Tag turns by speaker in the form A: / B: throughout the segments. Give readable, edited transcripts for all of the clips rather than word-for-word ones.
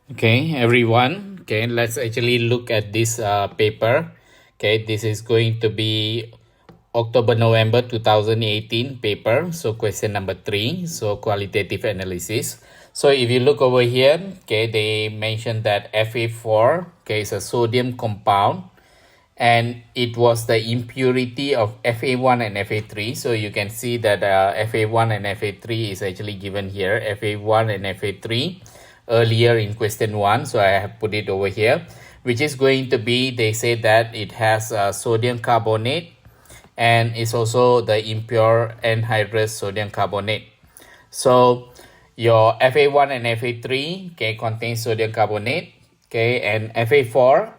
A: Okay, everyone. Okay, let's actually look at this paper. Okay, this is going to be October-November 2018 paper. So question number 3. So qualitative analysis. So if you look over here, okay, they mentioned that Fa4, okay, is a sodium compound, and it was the impurity of Fa1 and Fa3. So you can see that Fa1 and Fa3 is actually given here, Fa1 and Fa3 earlier in question 1. So I have put it over here, which is going to be, they say that it has sodium carbonate, and it's also the impure anhydrous sodium carbonate. So your Fa1 and Fa3, okay, contains sodium carbonate, okay, and Fa4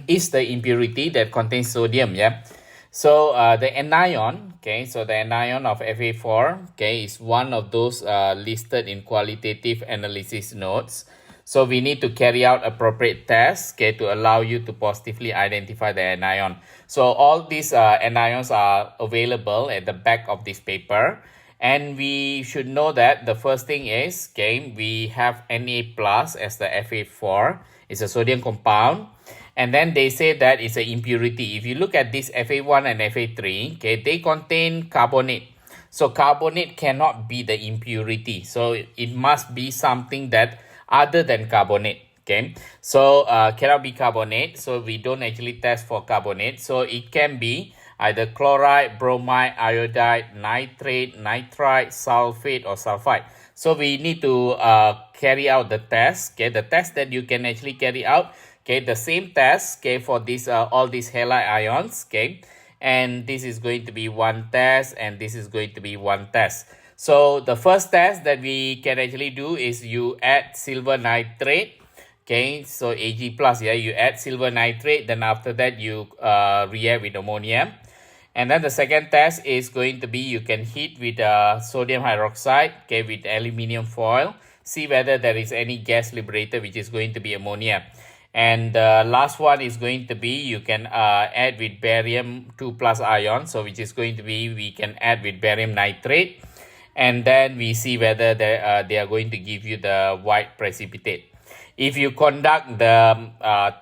A: is the impurity that contains sodium. Yeah. So the anion, okay, so the anion of Fa4, okay, is one of those listed in qualitative analysis notes. So we need to carry out appropriate tests, okay, to allow you to positively identify the anion. So all these anions are available at the back of this paper. And we should know that the first thing is, okay, we have Na plus as the Fa4. It's a sodium compound. And then they say that it's an impurity. If you look at this Fa1 and Fa3, okay, they contain carbonate. So carbonate cannot be the impurity. So it must be something that other than carbonate. Okay, so cannot be carbonate. So we don't actually test for carbonate. So it can be either chloride, bromide, iodide, nitrate, nitrite, sulfate, or sulfide. So we need to carry out the test. Okay, the test that you can actually carry out. Okay, the same test. Okay, for this all these halide ions. Okay, and this is going to be one test, and this is going to be one test. So the first test that we can actually do is you add silver nitrate. Okay, so Ag plus, yeah, you add silver nitrate, then after that you react with ammonia. And then the second test is going to be, you can heat with sodium hydroxide, okay, with aluminium foil, see whether there is any gas liberator, which is going to be ammonia. And the last one is going to be, you can add with barium 2 plus ion, so which is going to be, we can add with barium nitrate, and then we see whether they are going to give you the white precipitate. If you conduct the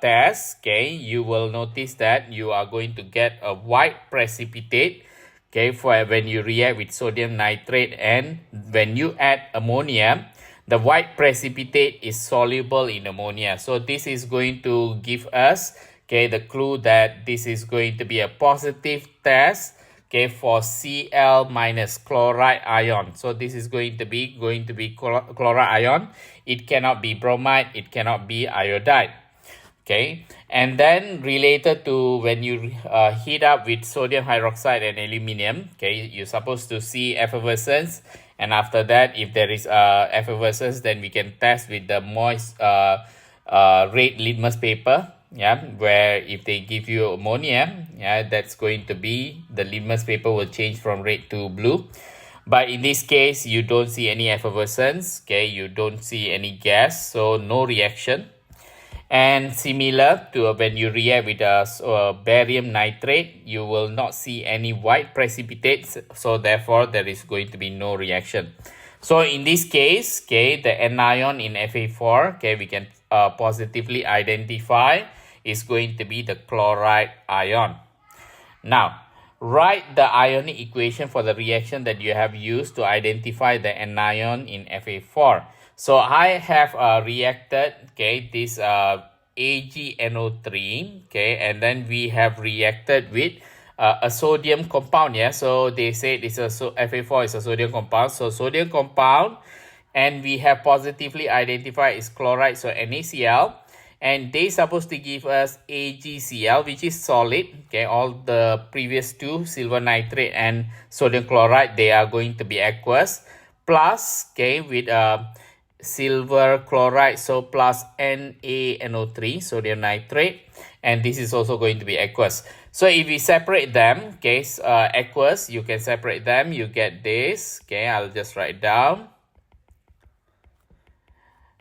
A: test, okay, you will notice that you are going to get a white precipitate, okay, for when you react with sodium nitrate, and when you add ammonia, the white precipitate is soluble in ammonia. So this is going to give us, okay, the clue that this is going to be a positive test, okay, for Cl minus chloride ion. So this is going to be chloride ion. It cannot be bromide, it cannot be iodide. Okay, and then related to when you heat up with sodium hydroxide and aluminium, okay, you're supposed to see effervescence, and after that, if there is effervescence, then we can test with the moist red litmus paper. Yeah, where if they give you ammonia, yeah, that's going to be, the litmus paper will change from red to blue. But in this case, you don't see any effervescence, okay, you don't see any gas, so no reaction. And similar to when you react with barium nitrate, you will not see any white precipitates, so therefore there is going to be no reaction. So in this case, okay, the anion in Fa4, okay, we can positively identify is going to be the chloride ion. Now, write the Ionic equation for the reaction that you have used to identify the anion in Fa4. So I have reacted, okay, this AgNO3, okay, and then we have reacted with a sodium compound. Yeah, so they say it's Fa4 is a sodium compound. So sodium compound, and we have positively identified is chloride, so NaCl. And they supposed to give us AgCl, which is solid. Okay, all the previous two, silver nitrate and sodium chloride, they are going to be aqueous. Plus, okay, with silver chloride, so plus NaNO3, sodium nitrate, and this is also going to be aqueous. So if we separate them, okay, aqueous, you can separate them, you get this. Okay, I'll just write down.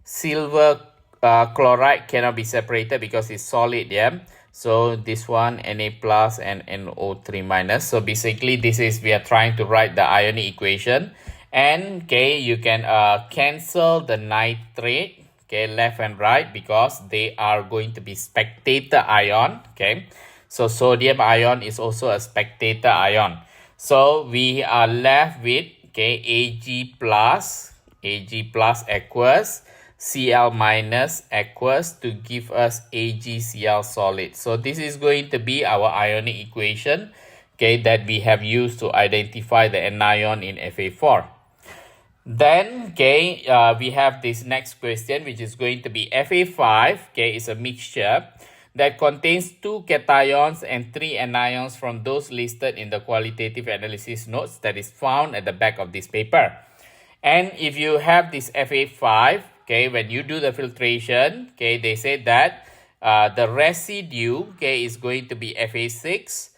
A: Silver chloride cannot be separated because it's solid, yeah. So this one, Na plus and NO3 minus. So basically this is, we are trying to write the Ionic equation. And okay, you can cancel the nitrate, okay, left and right, because they are going to be spectator ion, okay. So sodium ion is also a spectator ion. So we are left with, okay, Ag plus aqueous, Cl minus aqueous to give us AgCl solid. So this is going to be our ionic equation, okay, that we have used to identify the anion in Fa4. Then, okay, we have this next question, which is going to be Fa5, okay, is a mixture that contains 2 cations and 3 anions from those listed in the qualitative analysis notes that is found at the back of this paper. And if you have this Fa5, okay, when you do the filtration, okay, they say that the residue, okay, is going to be Fa6,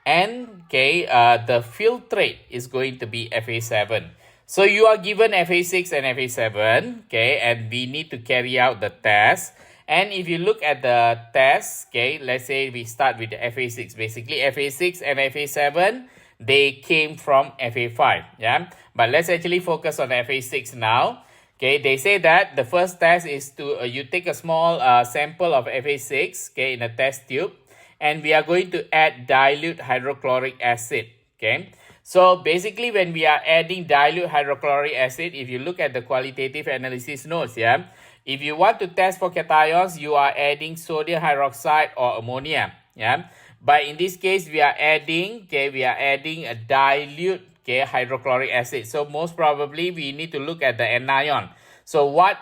A: and okay, the filtrate is going to be Fa7. So you are given Fa6 and Fa7, okay, and we need to carry out the test. And if you look at the test, okay, let's say we start with the Fa6. Basically, Fa6 and Fa7, they came from Fa5, yeah. But let's actually focus on Fa6 now. Okay, they say that the first test is to you take a small sample of Fa6, okay, in a test tube, and we are going to add dilute hydrochloric acid, okay. So basically, when we are adding dilute hydrochloric acid, if you look at the qualitative analysis notes, yeah, if you want to test for cations, you are adding sodium hydroxide or ammonia, yeah. But in this case, we are adding, okay, a dilute, okay, hydrochloric acid. So most probably, we need to look at the anion. So what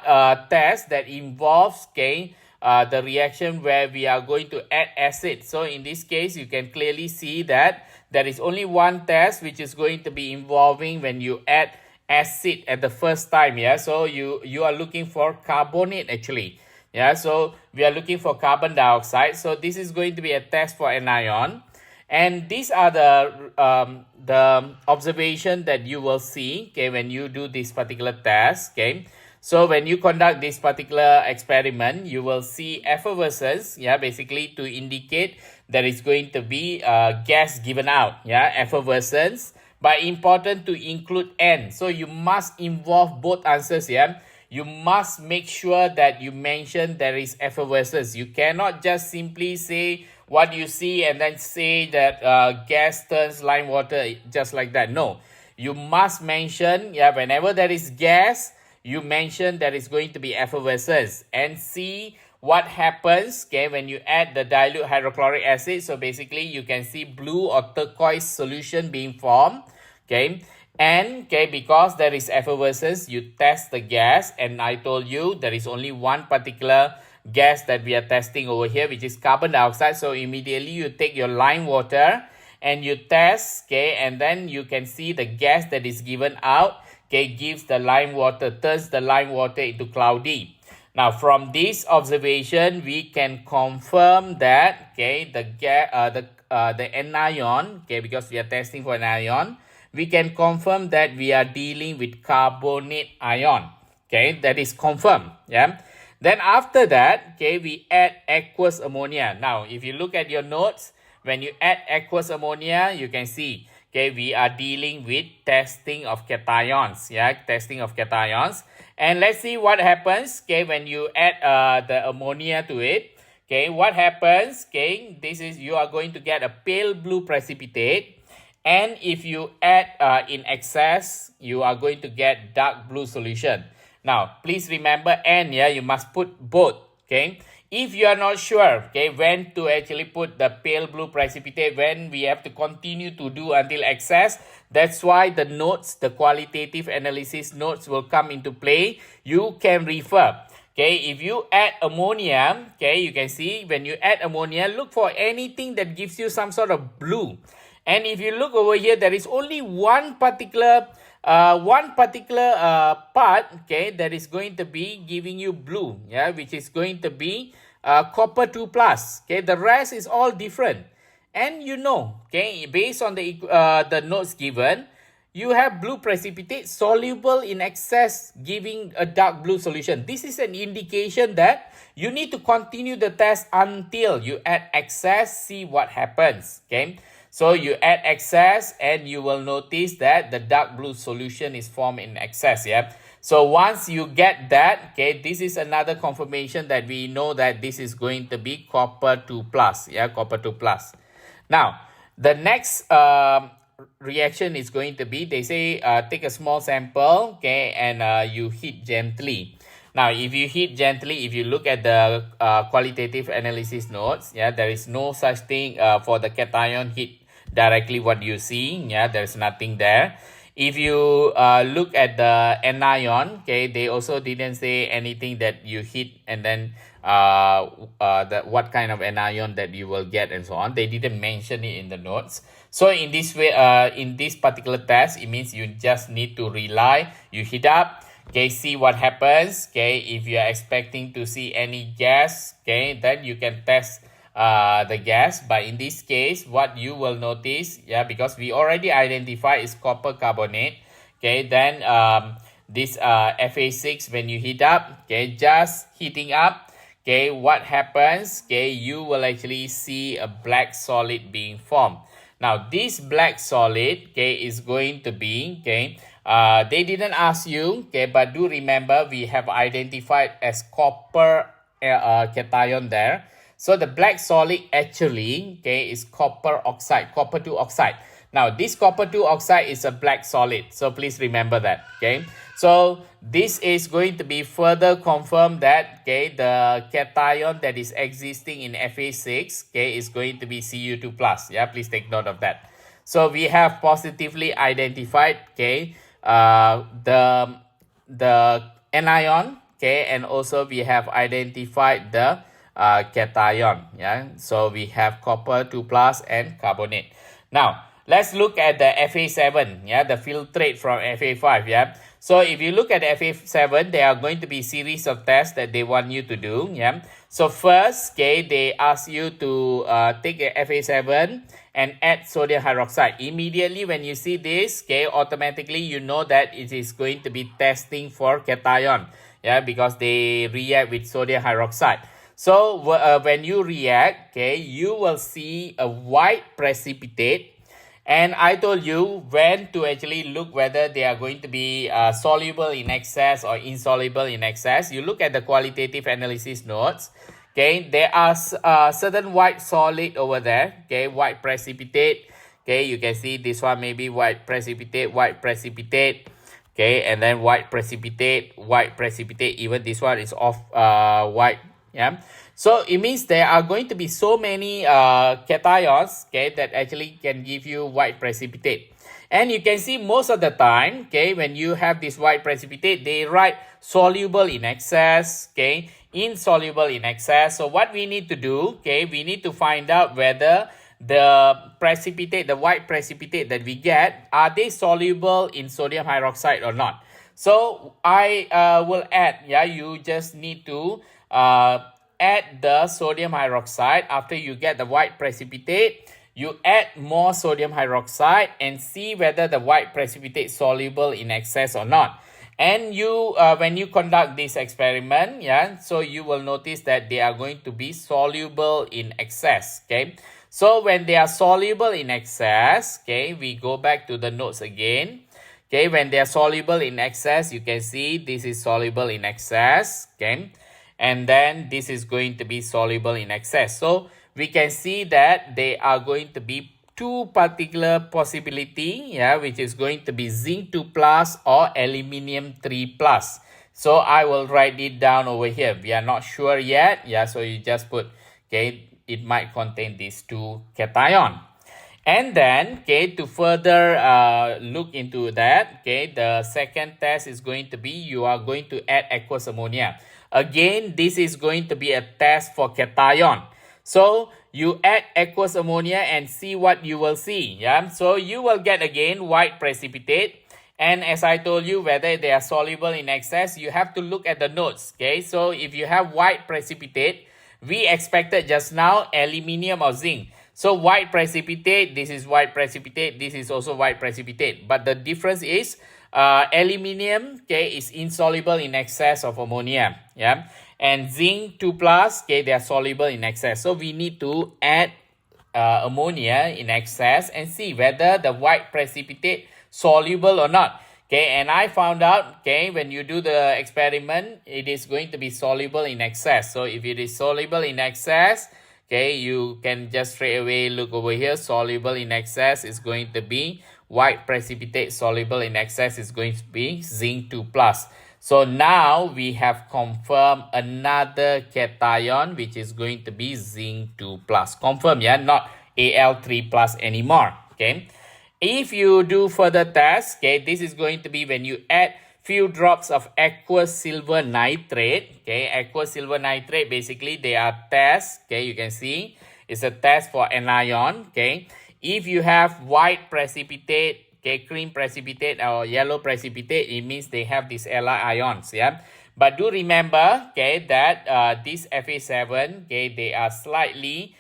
A: test that involves, okay, the reaction where we are going to add acid. So in this case, you can clearly see that there is only one test which is going to be involving when you add acid at the first time, yeah. So you are looking for carbonate actually, yeah. So we are looking for carbon dioxide. So this is going to be a test for anion, and these are the observation that you will see, okay, when you do this particular test, okay. So when you conduct this particular experiment, you will see effervescence, yeah, basically to indicate there is going to be gas given out, yeah, effervescence. But important to include N. So you must involve both answers, yeah. You must make sure that you mention there is effervescence. You cannot just simply say what you see and then say that gas turns lime water just like that. No, you must mention, yeah, whenever there is gas, you mention there is going to be effervescence, and see what happens, okay, when you add the dilute hydrochloric acid. So basically, you can see blue or turquoise solution being formed, okay. And okay, because there is effervescence, you test the gas, and I told you there is only one particular gas that we are testing over here, which is carbon dioxide. So immediately you take your lime water and you test, okay, and then you can see the gas that is given out, okay, gives the lime water, turns the lime water into cloudy. Now from this observation, we can confirm that, okay, the anion, okay, because we are testing for an ion, we can confirm that we are dealing with carbonate ion, okay, that is confirmed, yeah. Then after that, okay, we add aqueous ammonia. Now, if you look at your notes, when you add aqueous ammonia, you can see, okay, we are dealing with testing of cations, yeah, testing of cations. And let's see what happens, okay, when you add the ammonia to it. Okay, what happens, okay, this is, you are going to get a pale blue precipitate. And if you add in excess, you are going to get dark blue solution. Now, please remember N, yeah, you must put both, okay. If you are not sure, okay, when to actually put the pale blue precipitate, when we have to continue to do until excess, that's why the notes, the qualitative analysis notes will come into play. You can refer. Okay, if you add ammonia, okay, you can see when you add ammonia, look for anything that gives you some sort of blue. And if you look over here, there is only one particular part, okay, that is going to be giving you blue, yeah, which is going to be copper 2 plus. Okay, the rest is all different. And you know, okay, based on the notes given, you have blue precipitate soluble in excess, giving a dark blue solution. This is an indication that you need to continue the test until you add excess, see what happens, okay. So you add excess and you will notice that the dark blue solution is formed in excess, yeah. So once you get that, okay, this is another confirmation that we know that this is going to be copper 2 plus, yeah, copper 2 plus. Now, the next reaction is going to be, they say take a small sample, okay, and you heat gently. Now, if you heat gently, if you look at the qualitative analysis notes, yeah, there is no such thing for the cation heat directly what you see, yeah, there's nothing there. If you look at the anion, okay, they also didn't say anything that you heat and then what kind of anion that you will get and so on. They didn't mention it in the notes. So in this way, in this particular test, it means you just need to rely, you heat up, okay, see what happens, okay. If you are expecting to see any gas, okay, then you can test the gas. But in this case, what you will notice, yeah, because we already identify is copper carbonate, okay, then this Fa6, when you heat up, okay, just heating up, okay, what happens, okay, you will actually see a black solid being formed. Now this black solid, okay, is going to be, okay, they didn't ask you, okay, but do remember we have identified as copper cation there. So the black solid actually, okay, is copper oxide, copper 2 oxide. Now this copper 2 oxide is a black solid, so please remember that, okay. So this is going to be further confirmed that, okay, the cation that is existing in Fa6, okay, is going to be Cu2 plus. Yeah, please take note of that. So we have positively identified, okay, the anion, okay, and also we have identified the cation. Yeah, so we have copper 2 plus and carbonate. Now let's look at the Fa7, yeah, the filtrate from Fa5, yeah. So if you look at Fa7, there are going to be series of tests that they want you to do, yeah. So first, okay, they ask you to take a Fa7 and add sodium hydroxide. Immediately when you see this, okay, automatically you know that it is going to be testing for cation, yeah, because they react with sodium hydroxide. So when you react, okay, you will see a white precipitate. And I told you when to actually look whether they are going to be soluble in excess or insoluble in excess. You look at the qualitative analysis notes. Okay, there are certain white solid over there. Okay, white precipitate. Okay, you can see this one maybe white precipitate, white precipitate. Okay, and then white precipitate, white precipitate. Even this one is off white. Yeah. So it means there are going to be so many cations, okay, that actually can give you white precipitate. And you can see most of the time, okay, when you have this white precipitate, they write soluble in excess, okay, insoluble in excess. So what we need to do, okay, we need to find out whether the precipitate, the white precipitate that we get, are they soluble in sodium hydroxide or not? So I will add, yeah, you just need to add the sodium hydroxide. After you get the white precipitate, you add more sodium hydroxide and see whether the white precipitate is soluble in excess or not. And you, when you conduct this experiment, yeah, so you will notice that they are going to be soluble in excess, okay. So when they are soluble in excess, okay, we go back to the notes again. Okay, when they are soluble in excess, you can see this is soluble in excess, okay. And then this is going to be soluble in excess. So we can see that they are going to be two particular possibility, yeah, which is going to be zinc 2 plus or aluminium 3 plus. So I will write it down over here. We are not sure yet, yeah, so you just put, okay, it might contain these two cation. And then, okay, to further look into that, okay, the second test is going to be you are going to add aqueous ammonia. Again, this is going to be a test for cation. So you add aqueous ammonia and see what you will see. Yeah, so you will get again white precipitate. And as I told you, whether they are soluble in excess, you have to look at the notes. Okay, so if you have white precipitate, we expected just now aluminium or zinc. So white precipitate, this is white precipitate, this is also white precipitate. But the difference is aluminium, okay, is insoluble in excess of ammonia, yeah, and zinc 2 plus, okay, they are soluble in excess. So we need to add ammonia in excess and see whether the white precipitate soluble or not. Okay, and I found out, okay, when you do the experiment, it is going to be soluble in excess. So if it is soluble in excess, okay, you can just straight away look over here. Soluble in excess is going to be white precipitate. Soluble in excess is going to be zinc 2 plus. So now we have confirmed another cation, which is going to be zinc 2 plus. Confirm, yeah, not Al3 plus anymore. Okay. If you do further tests, okay, this is going to be when you add few drops of aqueous silver nitrate. Okay, aqueous silver nitrate, basically they are tests. Okay, you can see it's a test for anion. Okay, if you have white precipitate, okay, cream precipitate or yellow precipitate, it means they have these Li ions. Yeah, but do remember, okay, that this Fa7, okay, they are slightly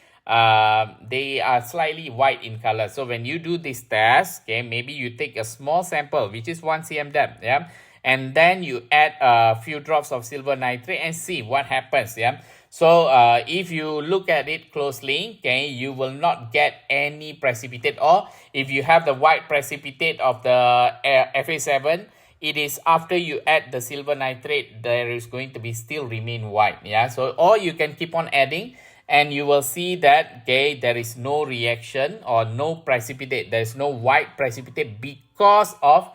A: white in color. So when you do this test, okay, maybe you take a small sample, which is 1 cm depth, yeah, and then you add a few drops of silver nitrate and see what happens, yeah. So if you look at it closely, okay, you will not get any precipitate, or if you have the white precipitate of the Fa7, it is after you add the silver nitrate, there is going to be still remain white, yeah. So, or you can keep on adding, and you will see that, okay, there is no reaction or no precipitate. There is no white precipitate because of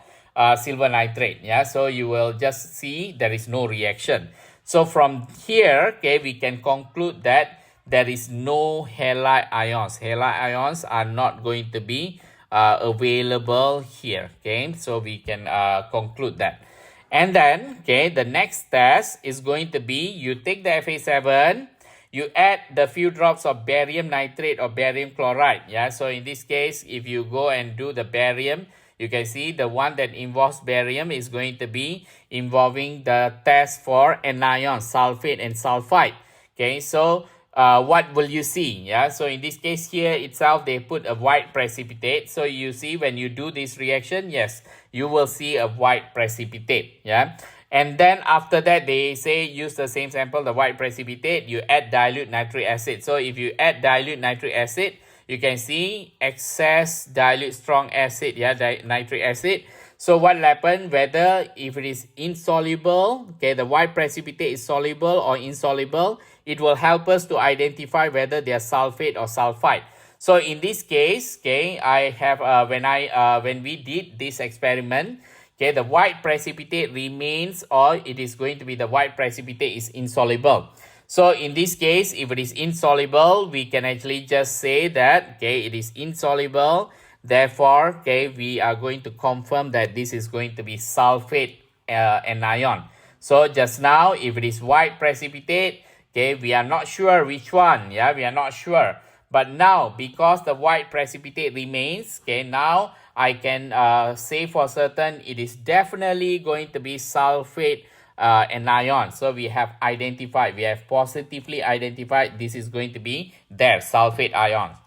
A: silver nitrate. Yeah, so you will just see there is no reaction. So from here, okay, we can conclude that there is no halide ions. Halide ions are not going to be available here. Okay, so we can conclude that. And then, okay, the next test is going to be you take the Fa7. You add the few drops of barium nitrate or barium chloride. Yeah, so in this case, if you go and do the barium, you can see the one that involves barium is going to be involving the test for anion, sulfate and sulfide. Okay, so what will you see? Yeah, so in this case here itself, they put a white precipitate. So you see when you do this reaction, yes, you will see a white precipitate. Yeah. And then after that, they say use the same sample, the white precipitate, you add dilute nitric acid. So if you add dilute nitric acid, you can see excess dilute strong acid, yeah, nitric acid. So what will happen, whether if it is insoluble, okay, the white precipitate is soluble or insoluble, it will help us to identify whether they are sulfate or sulfide. So in this case, okay, I have when we did this experiment, okay, the white precipitate remains, or it is going to be the white precipitate is insoluble. So in this case, if it is insoluble, we can actually just say that, okay, it is insoluble. Therefore, okay, we are going to confirm that this is going to be sulfate anion. So just now, if it is white precipitate, okay, we are not sure which one. Yeah, we are not sure. But now, because the white precipitate remains, okay, now I can say for certain it is definitely going to be sulfate anion. So we have positively identified this is going to be there, sulfate ions.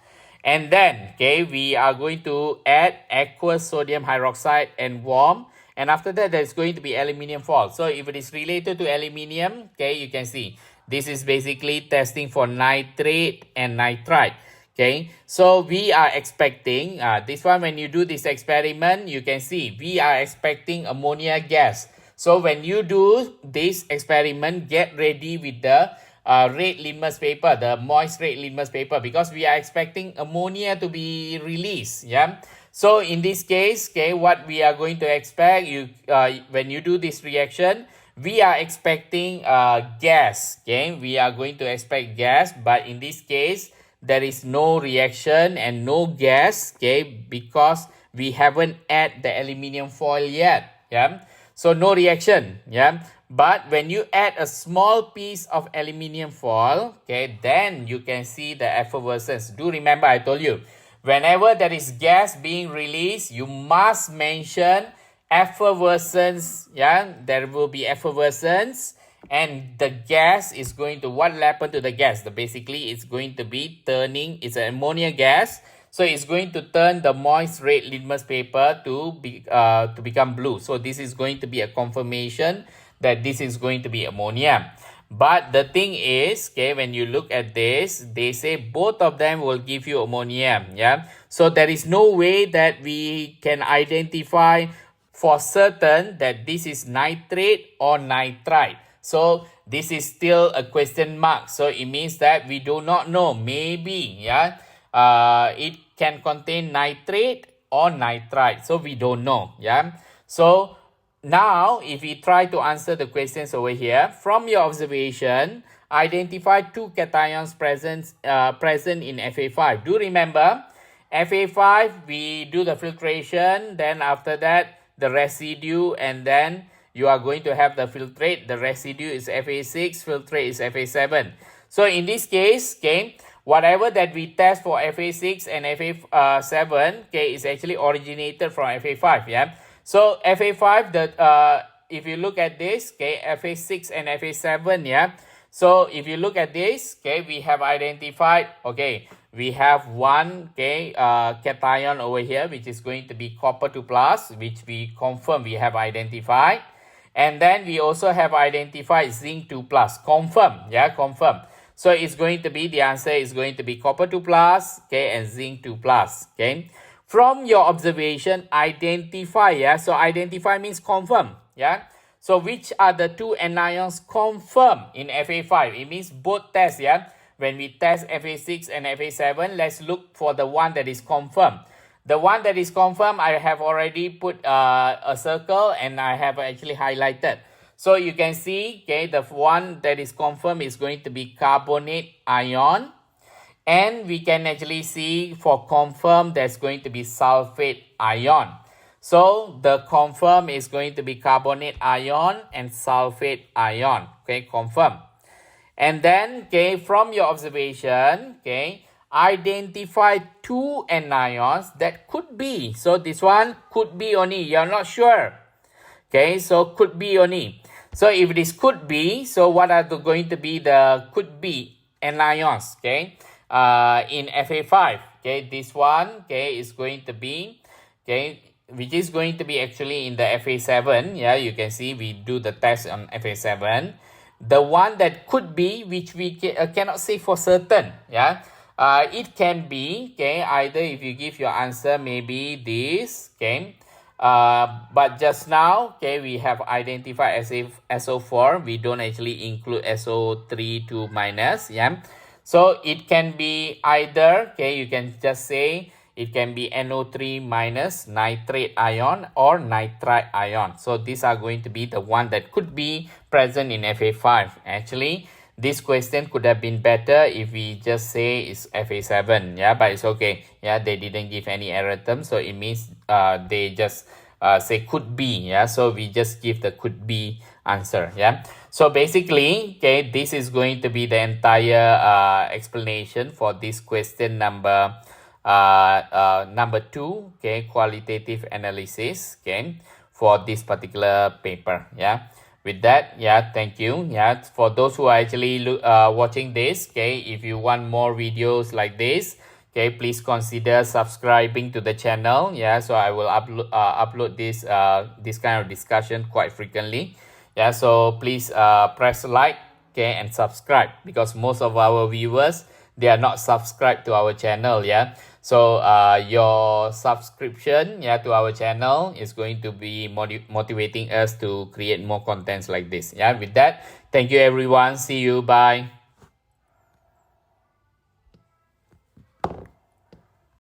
A: And then, okay, we are going to add aqueous sodium hydroxide and warm. And after that, there's going to be aluminium foil. So if it is related to aluminium, okay, you can see this is basically testing for nitrate and nitrite. Okay, so we are expecting, this one when you do this experiment, you can see we are expecting ammonia gas. So when you do this experiment, get ready with the red litmus paper, the moist red litmus paper, because we are expecting ammonia to be released. Yeah. So in this case, okay, what we are going to expect, when you do this reaction, we are expecting gas. Okay, we are going to expect gas, but in this case, there is no reaction and no gas, okay, because we haven't add the aluminium foil yet. Yeah, so no reaction. Yeah, but when you add a small piece of aluminium foil, okay, then you can see the effervescence. Do remember I told you, whenever there is gas being released, you must mention effervescence. Yeah, there will be effervescence. And the gas is going to, what will happen to the gas? Basically, it's going to be turning, it's an ammonia gas. So it's going to turn the moist red litmus paper to become blue. So this is going to be a confirmation that this is going to be ammonia. But the thing is, okay, when you look at this, they say both of them will give you ammonia. Yeah. So there is no way that we can identify for certain that this is nitrate or nitrite. So this is still a question mark. So it means that we do not know. Maybe, yeah, it can contain nitrate or nitrite. So we don't know, yeah. So now, if we try to answer the questions over here, from your observation, identify two cations present in Fa5. Do remember, Fa5, we do the filtration, then after that, the residue, and then you are going to have the filtrate. The residue is Fa6, filtrate is Fa7. So in this case, okay, whatever that we test for Fa6 and Fa7, okay, is actually originated from Fa5, yeah. So Fa5, if you look at this, okay, Fa6 and Fa7, yeah. So if you look at this, okay, we have identified, okay, we have one, okay, cation over here, which is going to be copper 2 plus, which we confirm we have identified. And then we also have identified zinc 2 plus, confirm, yeah, confirm. So it's going to be, the answer is going to be copper 2 plus, okay, and zinc 2 plus, okay. From your observation, identify, yeah, so identify means confirm, yeah. So which are the two anions confirmed in Fa5? It means both tests, yeah. When we test Fa6 and Fa7, let's look for the one that is confirmed. The one that is confirmed, I have already put a circle and I have actually highlighted. So you can see, okay, the one that is confirmed is going to be carbonate ion. And we can actually see for confirmed, there's going to be sulfate ion. So the confirmed is going to be carbonate ion and sulfate ion. Okay, confirm. And then, okay, from your observation, okay, identify two anions that could be. So this one could be only, you're not sure. Okay, so could be only. So if this could be, so what are going to be the could be anions, okay, in Fa5? Okay, this one, okay, is going to be, okay, which is going to be actually in the Fa7. Yeah, you can see we do the test on Fa7. The one that could be, which we cannot say for certain, yeah, it can be, okay, either if you give your answer, maybe this, okay, but just now, okay, we have identified as if SO4, we don't actually include SO3 2 minus, yeah. So it can be either, okay, you can just say it can be NO3 minus nitrate ion or nitrite ion. So these are going to be the one that could be present in Fa5. Actually, this question could have been better if we just say it's Fa7, yeah, but it's okay. Yeah, they didn't give any error term, so it means they just say could be, yeah, so we just give the could be answer, yeah. So basically, okay, this is going to be the entire explanation for this question number 2, okay, qualitative analysis, okay, for this particular paper, yeah. With that, yeah, thank you, yeah, for those who are actually watching this, okay, if you want more videos like this, okay, please consider subscribing to the channel, yeah, so I will upload this kind of discussion quite frequently, yeah, so please press like, okay, and subscribe, because most of our viewers, they are not subscribed to our channel, yeah. So your subscription, yeah, to our channel is going to be motivating us to create more contents like this, yeah. With that, thank you everyone, see you, bye.